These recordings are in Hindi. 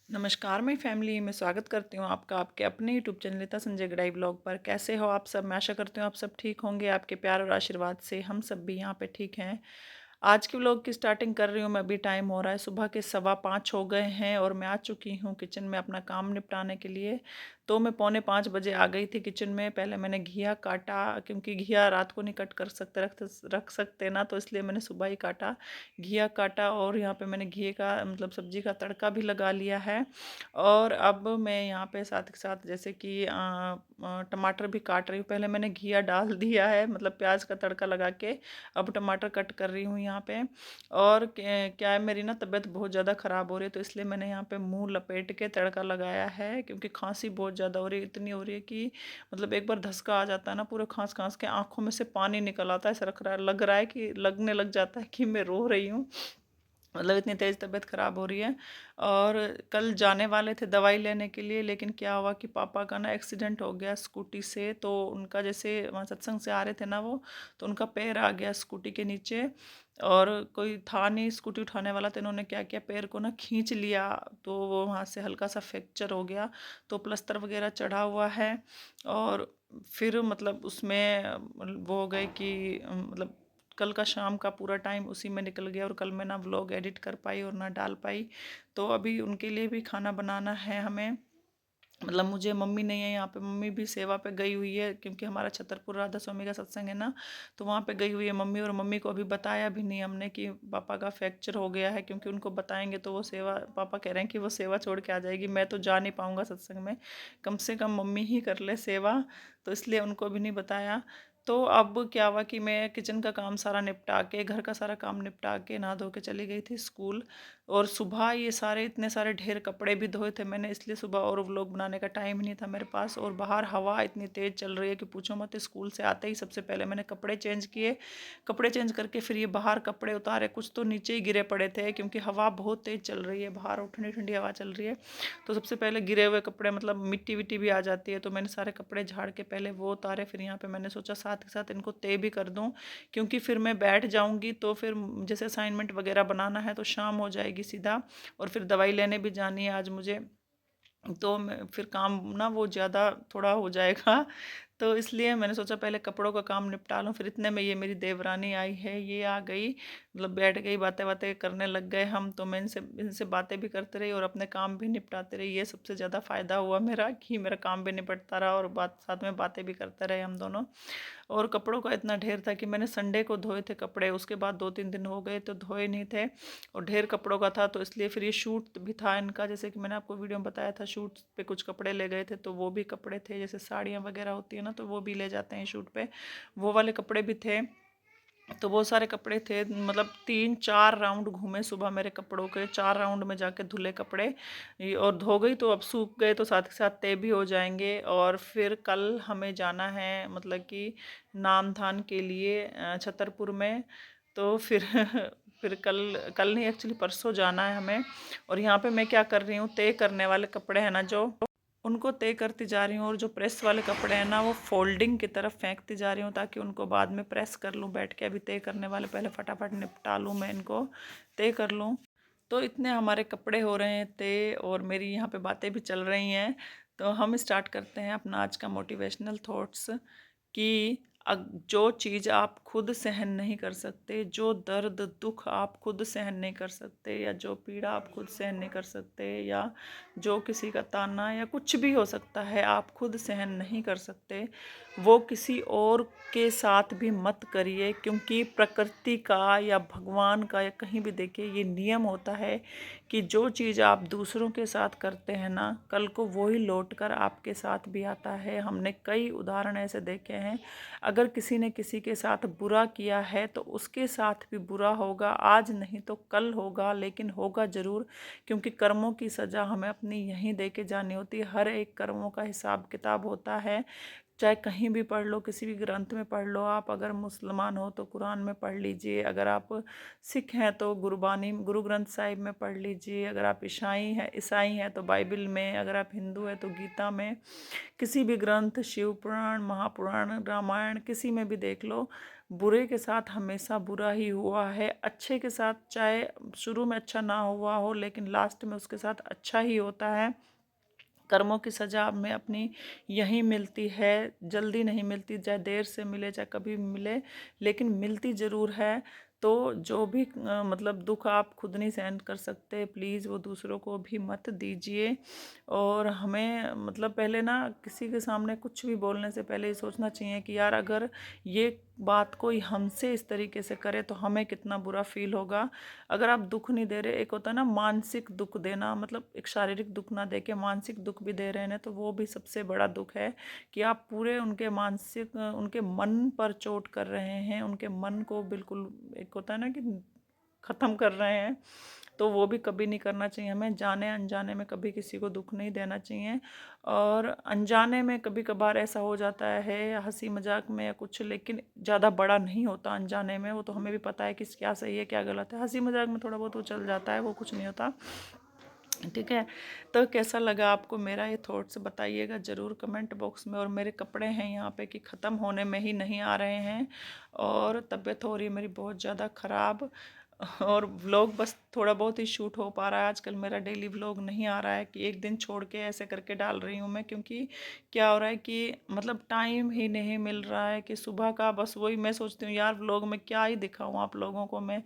नमस्कार मेरी फैमिली मैं स्वागत करती हूँ आपका आपके अपने यूट्यूब चैनल लता संजय गढ़ाई ब्लॉग पर। कैसे हो आप सब? मैं आशा करती हूँ आप सब ठीक होंगे। आपके प्यार और आशीर्वाद से हम सब भी यहाँ पे ठीक हैं। आज के व्लॉग की स्टार्टिंग कर रही हूँ मैं। अभी टाइम हो रहा है, सुबह के 5:15 हो गए हैं और मैं आ चुकी हूँ किचन में अपना काम निपटाने के लिए। तो मैं 4:45 बजे आ गई थी किचन में। पहले मैंने घिया काटा, क्योंकि घिया रात को नहीं कट कर सकते, रख सकते ना, तो इसलिए मैंने सुबह ही काटा। घिया काटा और यहाँ पे मैंने घिये का मतलब सब्जी का तड़का भी लगा लिया है। और अब मैं यहाँ पे साथ के साथ जैसे कि टमाटर भी काट रही हूँ। पहले मैंने घिया डाल दिया है, मतलब प्याज का तड़का लगा के अब टमाटर कट कर रही हूँ यहाँ पे। और क्या है, मेरी ना तबीयत बहुत ज़्यादा ख़राब हो रही है, तो इसलिए मैंने यहाँ पे मुंह लपेट के तड़का लगाया है, क्योंकि खांसी बहुत ज़्यादा हो रही है। इतनी हो रही है कि मतलब एक बार धसका आ जाता है ना, पूरे खांस खांस के आंखों में से पानी निकल आता है। ऐसा लग रहा है कि लगने लग जाता है कि मैं रो रही हूँ, मतलब इतनी तेज़ तबीयत ख़राब हो रही है। और कल जाने वाले थे दवाई लेने के लिए, लेकिन क्या हुआ कि पापा का ना एक्सीडेंट हो गया स्कूटी से। तो उनका जैसे वहाँ सत्संग से आ रहे थे ना वो, तो उनका पैर आ गया स्कूटी के नीचे। और कोई था नहीं स्कूटी उठाने वाला, तो इन्होंने क्या किया, पैर को ना खींच लिया। तो वो वहाँ से हल्का सा फ्रैक्चर हो गया। तो प्लस्तर वगैरह चढ़ा हुआ है। और फिर मतलब उसमें वो हो गए कि मतलब कल का शाम का पूरा टाइम उसी में निकल गया, और कल मैं ना व्लॉग एडिट कर पाई और ना डाल पाई। तो अभी उनके लिए भी खाना बनाना है हमें। मतलब मुझे, मम्मी नहीं है यहाँ पे, मम्मी भी सेवा पे गई हुई है, क्योंकि हमारा छतरपुर राधा स्वामी का सत्संग है ना, तो वहाँ पे गई हुई है मम्मी। और मम्मी को अभी बताया भी नहीं हमने कि पापा का फ्रैक्चर हो गया है, क्योंकि उनको बताएंगे तो वो सेवा, पापा कह रहे हैं कि वो सेवा छोड़ के आ जाएगी, मैं तो जा नहीं पाऊँगा सत्संग में, कम से कम मम्मी ही कर ले सेवा। तो इसलिए उनको भी नहीं बताया। तो अब क्या हुआ कि मैं किचन का काम सारा निपटा के, घर का सारा काम निपटा के, नहा धो के चली गई थी स्कूल। और सुबह ये सारे इतने सारे ढेर कपड़े भी धोए थे मैंने, इसलिए सुबह और व्लॉग बनाने का टाइम नहीं था मेरे पास। और बाहर हवा इतनी तेज़ चल रही है कि पूछो मत। स्कूल से आते ही सबसे पहले मैंने कपड़े चेंज किए। कपड़े चेंज करके फिर ये बाहर कपड़े उतारे, कुछ तो नीचे ही गिरे पड़े थे, क्योंकि हवा बहुत तेज़ चल रही है बाहर और ठंडी ठंडी हवा चल रही है। तो सबसे पहले गिरे हुए कपड़े, मतलब मिट्टी विट्टी भी आ जाती है, तो मैंने सारे कपड़े झाड़ के पहले वो उतारे। फिर यहाँ पे मैंने सोचा साथ के साथ इनको तय भी कर दूँ, क्योंकि फिर मैं बैठ जाऊँगी तो फिर जैसे असाइनमेंट वगैरह बनाना है तो शाम हो जाएगी सीधा। और फिर दवाई लेने भी जानी है आज मुझे, तो मैं फिर काम ना वो ज़्यादा थोड़ा हो जाएगा। तो इसलिए मैंने सोचा पहले कपड़ों का काम निपटा लूँ। फिर इतने में ये मेरी देवरानी आई है, ये आ गई, मतलब बैठ गई, बातें बातें करने लग गए हम। तो मैं इनसे इनसे बातें भी करते रही और अपने काम भी निपटाते रही। ये सबसे ज़्यादा फ़ायदा हुआ मेरा कि मेरा काम भी निपटता रहा और बात साथ में बातें भी करते रहे हम दोनों। और कपड़ों का इतना ढेर था कि मैंने संडे को धोए थे कपड़े, उसके बाद 2-3 दिन हो गए तो धोए नहीं थे। और ढेर कपड़ों का था, तो इसलिए फिर ये शूट भी था इनका, जैसे कि मैंने आपको वीडियो में बताया था, शूट पे कुछ कपड़े ले गए थे, तो वो भी कपड़े थे, जैसे साड़ियाँ वगैरह होती है ना, तो वो भी ले जाते हैं शूट पे, वो वाले कपड़े भी थे। तो बहुत सारे कपड़े थे, मतलब 3-4 राउंड घूमे सुबह मेरे कपड़ों के, 4 राउंड में जाके धुले कपड़े। और धो गई तो अब सूख गए, तो साथ के साथ तय भी हो जाएंगे। और फिर कल हमें जाना है, मतलब कि नाम धान के लिए छतरपुर में। तो फिर फिर कल कल नहीं, एक्चुअली परसों जाना है हमें। और यहाँ पे मैं क्या कर रही हूँ, तय करने वाले कपड़े हैं ना जो, उनको तय करती जा रही हूँ। और जो प्रेस वाले कपड़े हैं ना, वो फोल्डिंग की तरफ फेंकती जा रही हूँ, ताकि उनको बाद में प्रेस कर लूँ बैठ के। अभी तय करने वाले पहले फटाफट निपटा लूँ, मैं इनको तय कर लूँ। तो इतने हमारे कपड़े हो रहे हैं तय, और मेरी यहाँ पे बातें भी चल रही हैं। तो हम स्टार्ट करते हैं अपना आज का मोटिवेशनल थॉट्स, कि जो चीज़ आप खुद सहन नहीं कर सकते, जो दर्द दुख आप खुद सहन नहीं कर सकते, या जो पीड़ा आप खुद सहन नहीं कर सकते, या जो किसी का ताना या कुछ भी हो सकता है आप खुद सहन नहीं कर सकते, वो किसी और के साथ भी मत करिए। क्योंकि प्रकृति का या भगवान का या कहीं भी देखिए, ये नियम होता है कि जो चीज़ आप दूसरों के साथ करते हैं ना, कल को वही लौट कर आपके साथ भी आता है। हमने कई उदाहरण ऐसे देखे हैं। अगर किसी ने किसी के साथ बुरा किया है तो उसके साथ भी बुरा होगा, आज नहीं तो कल होगा, लेकिन होगा ज़रूर। क्योंकि कर्मों की सज़ा हमें अपनी यहीं दे के जानी होती है। हर एक कर्मों का हिसाब किताब होता है। चाहे कहीं भी पढ़ लो, किसी भी ग्रंथ में पढ़ लो। आप अगर मुसलमान हो तो कुरान में पढ़ लीजिए, अगर आप सिख हैं तो गुरबानी गुरु ग्रंथ साहिब में पढ़ लीजिए, अगर आप ईसाई हैं तो बाइबल में, अगर आप हिंदू हैं तो गीता में, किसी भी ग्रंथ, शिव पुराण, महापुराण, रामायण, किसी में भी देख लो, बुरे के साथ हमेशा बुरा ही हुआ है, अच्छे के साथ चाहे शुरू में अच्छा ना हुआ हो लेकिन लास्ट में उसके साथ अच्छा ही होता है। कर्मों की सज़ा हमें अपनी यहीं मिलती है, जल्दी नहीं मिलती, चाहे देर से मिले चाहे कभी भी मिले, लेकिन मिलती ज़रूर है। तो जो भी मतलब दुख आप खुद नहीं सहन कर सकते, प्लीज़ वो दूसरों को भी मत दीजिए। और हमें मतलब पहले ना किसी के सामने कुछ भी बोलने से पहले ये सोचना चाहिए कि यार अगर ये बात कोई हमसे इस तरीके से करे तो हमें कितना बुरा फील होगा। अगर आप दुख नहीं दे रहे, एक होता है ना मानसिक दुख देना, मतलब एक शारीरिक दुख ना दे के मानसिक दुख भी दे रहे हैं, तो वो भी सबसे बड़ा दुख है कि आप पूरे उनके मानसिक उनके मन पर चोट कर रहे हैं, उनके मन को बिल्कुल एक होता है ना कि ख़त्म कर रहे हैं। तो वो भी कभी नहीं करना चाहिए हमें, जाने अनजाने में कभी किसी को दुख नहीं देना चाहिए। और अनजाने में कभी कभार ऐसा हो जाता है हंसी मजाक में या कुछ, लेकिन ज़्यादा बड़ा नहीं होता अनजाने में, वो तो हमें भी पता है कि क्या सही है क्या गलत है, हंसी मजाक में थोड़ा बहुत वो चल जाता है, वो कुछ नहीं होता। ठीक है। तो कैसा लगा आपको मेरा ये थॉट्स बताइएगा ज़रूर कमेंट बॉक्स में। और मेरे कपड़े हैं यहाँ पे कि ख़त्म होने में ही नहीं आ रहे हैं, और तबीयत हो रही है मेरी बहुत ज़्यादा ख़राब। और व्लॉग बस थोड़ा बहुत ही शूट हो पा रहा है आजकल, मेरा डेली व्लॉग नहीं आ रहा है कि एक दिन छोड़ के ऐसे करके डाल रही हूँ मैं, क्योंकि क्या हो रहा है कि मतलब टाइम ही नहीं मिल रहा है कि सुबह का बस वही मैं सोचती हूँ यार व्लॉग में क्या ही दिखाऊँ आप लोगों को मैं,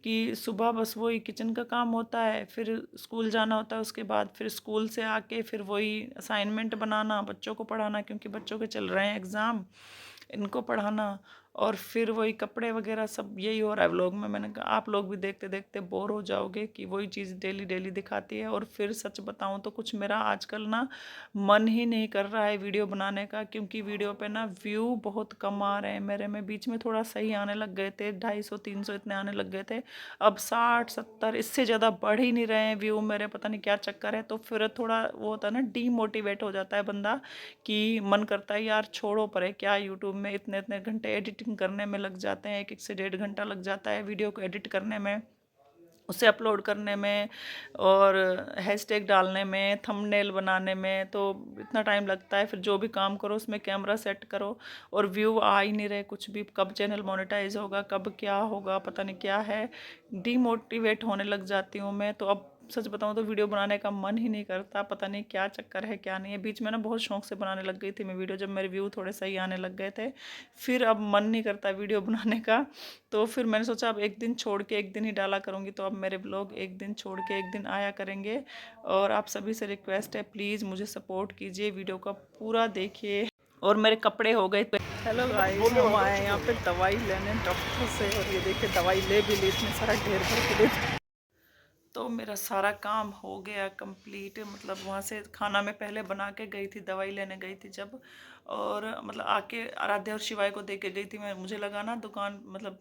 कि सुबह बस वही किचन का काम होता है, फिर स्कूल जाना होता है, उसके बाद फिर स्कूल से आके फिर वही असाइनमेंट बनाना, बच्चों को पढ़ाना क्योंकि बच्चों के चल रहे हैं एग्ज़ाम, इनको पढ़ाना, और फिर वही कपड़े वगैरह सब यही हो रहा है व्लॉग में। मैंने कहा आप लोग भी देखते देखते बोर हो जाओगे कि वही चीज़ डेली डेली दिखाती है। और फिर सच बताऊं तो कुछ मेरा आजकल ना मन ही नहीं कर रहा है वीडियो बनाने का, क्योंकि वीडियो पे ना व्यू बहुत कम आ रहे हैं मेरे में। बीच में थोड़ा सही आने लग गए थे, 250 300 इतने आने लग गए थे, अब 60 70 इससे ज़्यादा बढ़ ही नहीं रहे हैं व्यू मेरे, पता नहीं क्या चक्कर है। तो फिर थोड़ा वो होता है ना डीमोटिवेट हो जाता है बंदा, कि मन करता है यार छोड़ो परे क्या यूट्यूब में इतने इतने घंटे एडिटिंग करने में लग जाते हैं, 1 से 1.5 घंटा लग जाता है वीडियो को एडिट करने में, उसे अपलोड करने में, और हैशटैग डालने में, थंबनेल बनाने में, तो इतना टाइम लगता है। फिर जो भी काम करो उसमें कैमरा सेट करो और व्यू आ ही नहीं रहे कुछ भी, कब चैनल मोनेटाइज होगा कब क्या होगा पता नहीं क्या है, डीमोटिवेट होने लग जाती हूँ मैं। तो अब सच बताऊँ तो वीडियो बनाने का मन ही नहीं करता, पता नहीं क्या चक्कर है क्या नहीं है। बीच में ना बहुत शौक से बनाने लग गई थी मैं वीडियो, जब मेरे व्यू थोड़े सही आने लग गए थे, फिर अब मन नहीं करता वीडियो बनाने का। तो फिर मैंने सोचा अब एक दिन छोड़ के एक दिन ही डाला करूँगी, तो अब मेरे ब्लॉग एक दिन छोड़ के एक दिन आया करेंगे। और आप सभी से रिक्वेस्ट है प्लीज़ मुझे सपोर्ट कीजिए, वीडियो का पूरा देखिए। और मेरे कपड़े हो गए। हेलो गाइस, हम आए यहाँ पे दवाई लेने डॉक्टर से, और ये देखिए दवाई ले भी ली, इतने सारा ढेर भर के दे। तो मेरा सारा काम हो गया कंप्लीट, मतलब वहाँ से खाना मैं पहले बना के गई थी, दवाई लेने गई थी जब, और मतलब आके आराध्या और शिवाय को दे के गई थी मैं। मुझे लगा ना दुकान मतलब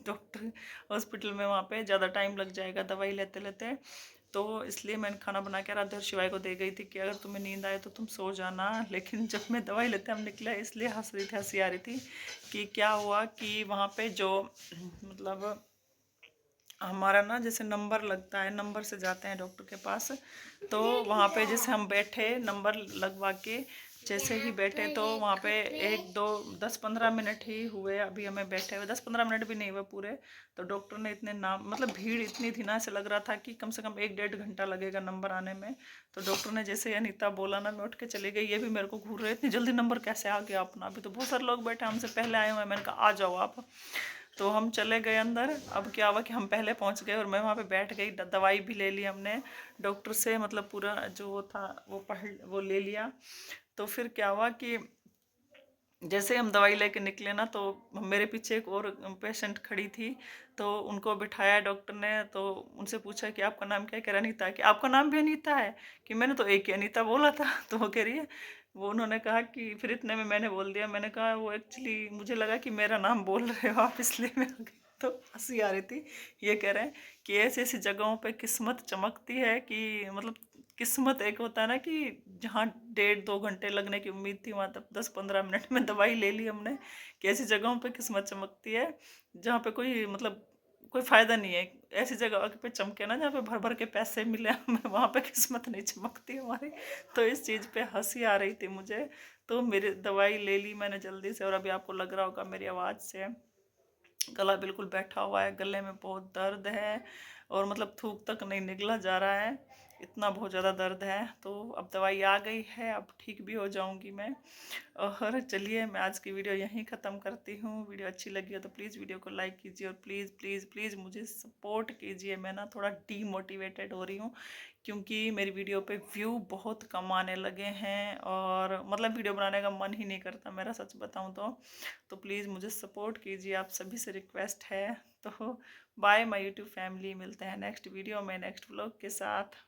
डॉक्टर हॉस्पिटल में वहाँ पे ज़्यादा टाइम लग जाएगा दवाई लेते लेते, तो इसलिए मैंने खाना बना के आराध्या और शिवाय को दे गई थी कि अगर तुम्हें नींद आए तो तुम सो जाना। लेकिन जब मैं दवाई लेते हम निकले, इसलिए हंस रही थी, हंसी आ रही थी कि क्या हुआ कि वहाँ पे जो मतलब हमारा ना जैसे नंबर लगता है, नंबर से जाते हैं डॉक्टर के पास, तो वहाँ पे जैसे हम बैठे नंबर लगवा के, जैसे ही बैठे तो वहाँ पे 1 2 10 15 मिनट ही हुए अभी हमें बैठे हुए, 10 15 मिनट भी नहीं हुए पूरे। तो डॉक्टर ने इतने नाम, मतलब भीड़ इतनी थी ना, ऐसे लग रहा था कि कम से कम 1 1.5 घंटा लगेगा नंबर आने में। तो डॉक्टर ने जैसे अनीता बोला ना, मैं उठ के चली गई, ये भी मेरे को घूर रहे इतनी जल्दी नंबर कैसे आ गया अपना, अभी तो बहुत सारे लोग बैठे हमसे पहले आए हुए हैं। मैंने कहा आ जाओ आप। तो हम चले गए अंदर। अब क्या हुआ कि हम पहले पहुंच गए और मैं वहाँ पे बैठ गई, दवाई भी ले ली हमने डॉक्टर से, मतलब पूरा जो वो था वो ले लिया। तो फिर क्या हुआ कि जैसे हम दवाई लेके निकले ना, तो मेरे पीछे एक और पेशेंट खड़ी थी, तो उनको बिठाया डॉक्टर ने, तो उनसे पूछा कि आपका नाम क्या है, कह रहा अनीता है। कि आपका नाम भी अनीता है? कि मैंने तो एक ही अनीता बोला था। तो वो कह रही है, वो उन्होंने कहा कि फिर इतने में मैंने बोल दिया। मैंने कहा वो एक्चुअली मुझे लगा कि मेरा नाम बोल रहे हो आप, इसलिए मैं आ गई। तो हंसी आ रही थी। ये कह रहे हैं कि ऐसी ऐसी जगहों पे किस्मत चमकती है कि मतलब किस्मत एक होता है ना कि जहाँ 1.5-2 घंटे लगने की उम्मीद थी, वहाँ तब 10-15 मिनट में दवाई ले ली हमने। कि ऐसी जगहों पे किस्मत चमकती है जहाँ पे कोई मतलब कोई फायदा नहीं है। ऐसी जगह पे चमके ना जहाँ पे भर भर के पैसे मिले हमें, वहाँ पे किस्मत नहीं चमकती हमारी। तो इस चीज़ पे हंसी आ रही थी मुझे। तो मेरी दवाई ले ली मैंने जल्दी से, और अभी आपको लग रहा होगा मेरी आवाज़ से गला बिल्कुल बैठा हुआ है, गले में बहुत दर्द है, और मतलब थूक तक नहीं निकला जा रहा है, इतना बहुत ज़्यादा दर्द है। तो अब दवाई आ गई है, अब ठीक भी हो जाऊंगी मैं। और चलिए मैं आज की वीडियो यहीं ख़त्म करती हूँ। वीडियो अच्छी लगी हो तो प्लीज़ वीडियो को लाइक कीजिए, और प्लीज़ प्लीज़ प्लीज़ मुझे सपोर्ट कीजिए। मैं ना थोड़ा डीमोटिवेटेड हो रही हूँ, क्योंकि मेरी वीडियो पे व्यू बहुत कम आने लगे हैं, और मतलब वीडियो बनाने का मन ही नहीं करता मेरा, सच बताऊँ तो प्लीज़ मुझे सपोर्ट कीजिए, आप सभी से रिक्वेस्ट है। तो बाय माय यूट्यूब फैमिली, मिलते हैं नेक्स्ट वीडियो में नेक्स्ट व्लॉग के साथ।